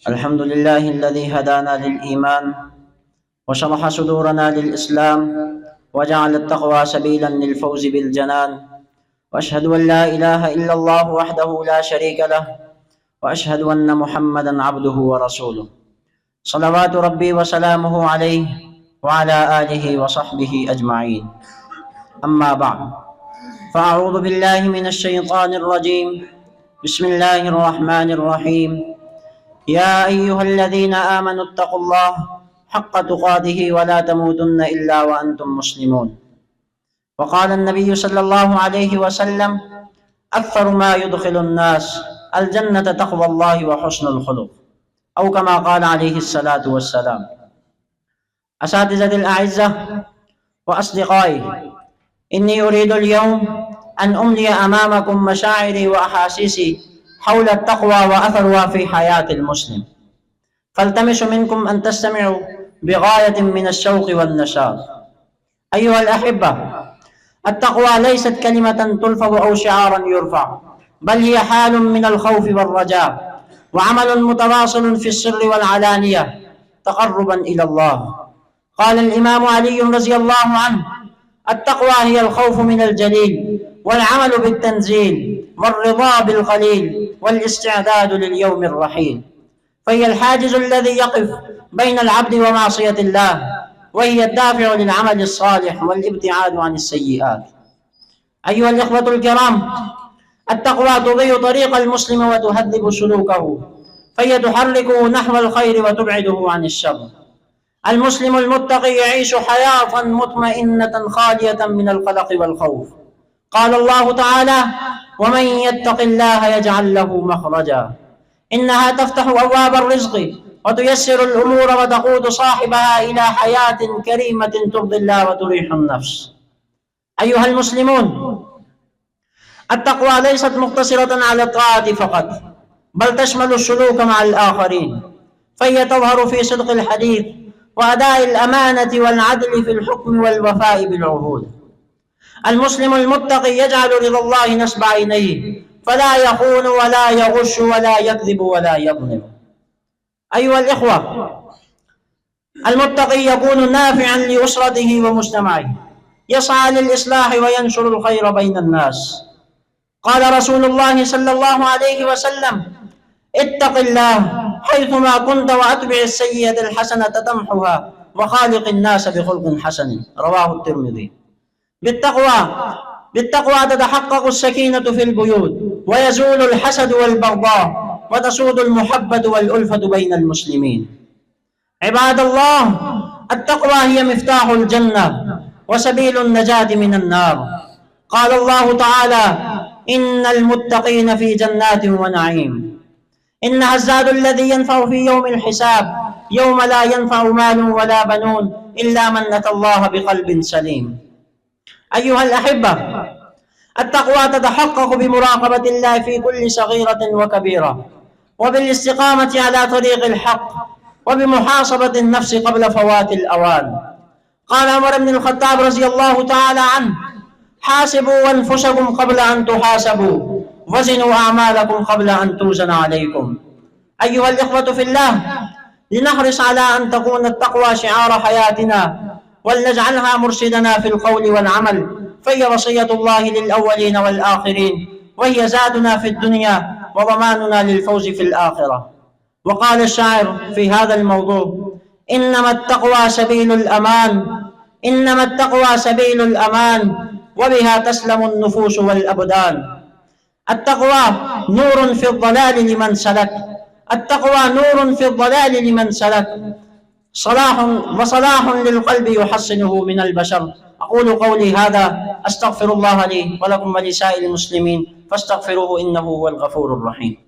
الحمد لله الذي هدانا للإيمان وشرح صدورنا للإسلام وجعل التقوى سبيلا للفوز بالجنان، وأشهد أن لا إله إلا الله وحده لا شريك له، وأشهد أن محمدا عبده ورسوله، صلوات ربي وسلامه عليه وعلى آله وصحبه أجمعين. أما بعد، فأعوذ بالله من الشيطان الرجيم. بسم الله الرحمن الرحيم. يا أيها الذين آمنوا اتقوا الله حق تقاته ولا تموتن إلا وأنتم مسلمون. وقال النبي صلى الله عليه وسلم: أكثر ما يدخل الناس الجنة تقوى الله وحسن الخلق، أو كما قال عليه الصلاة والسلام. أساتذتي الأعزة وأصدقائي، إني أريد اليوم أن أملي أمامكم مشاعري وأحاسيسي حول التقوى وأثرها في حياة المسلم، فالتمس منكم أن تستمعوا بغاية من الشوق والنشاط. أيها الأحبة، التقوى ليست كلمة تلفظ أو شعارا يرفع، بل هي حال من الخوف والرجاء، وعمل متواصل في السر والعلانية تقربا إلى الله. قال الإمام علي رضي الله عنه: التقوى هي الخوف من الجليل، والعمل بالتنزيل، والرضا بالقليل، والاستعداد لليوم الرحيل. فهي الحاجز الذي يقف بين العبد ومعصية الله، وهي الدافع للعمل الصالح والابتعاد عن السيئات. أيها الإخوة الكرام، التقوى تضيء طريق المسلم وتهذب سلوكه، فهي تحركه نحو الخير وتبعده عن الشر. المسلم المتقي يعيش حياة مطمئنة خالية من القلق والخوف. قال الله تعالى: ومن يتق الله يجعل له مخرجا. إنها تفتح أبواب الرزق وتيسر الأمور وتقود صاحبها إلى حياة كريمة ترضي الله وتريح النفس. أيها المسلمون، التقوى ليست مقتصرة على الطاعة فقط، بل تشمل السلوك مع الآخرين، فهي تظهر في صدق الحديث وأداء الأمانة والعدل في الحكم والوفاء بالعهود. المسلم المتقي يجعل رضا الله نصب عينيه، فلا يخون ولا يغش ولا يكذب ولا يظلم. أيها الإخوة، المتقي يكون نافعا لأسرته ومجتمعه، يسعى للإصلاح وينشر الخير بين الناس. قال رسول الله صلى الله عليه وسلم: اتق الله حيثما كنت وأتبع السيئة الحسنة تمحها وخالق الناس بخلق حسن. رواه الترمذي. بالتقوى تتحقق السكينة في البيوت، ويزول الحسد والبغضاء، وتسود المحبة والألفة بين المسلمين. عباد الله، التقوى هي مفتاح الجنة وسبيل النجاة من النار. قال الله تعالى: إن المتقين في جنات ونعيم. إنها الزاد الذي ينفع في يوم الحساب، يوم لا ينفع مال ولا بنون إلا من أتى الله بقلب سليم. أيها الأحبة، التقوى تتحقق بمراقبة الله في كل صغيرة وكبيرة، وبالاستقامة على طريق الحق، وبمحاسبة النفس قبل فوات الأوان. قال عمر بن الخطاب رضي الله تعالى عنه: حاسبوا أنفسكم قبل أن تحاسبوا، وزنوا أعمالكم قبل أن توزن عليكم. أيها الإخوة في الله، لنحرص على أن تكون التقوى شعار حياتنا، ولنجعلها مرشدنا في القول والعمل، فهي وصية الله للأولين والآخرين، وهي زادنا في الدنيا وضماننا للفوز في الآخرة. وقال الشاعر في هذا الموضوع: إنما التقوى سبيل الأمان، إنما التقوى سبيل الأمان، وبها تسلم النفوس والأبدان. التقوى نور في الضلال لمن سلك، التقوى نور في الضلال لمن سلك، صلاح للقلب يحصنه من البشر. أقول قولي هذا، أستغفر الله لي ولكم ولسائر المسلمين، فاستغفروه إنه هو الغفور الرحيم.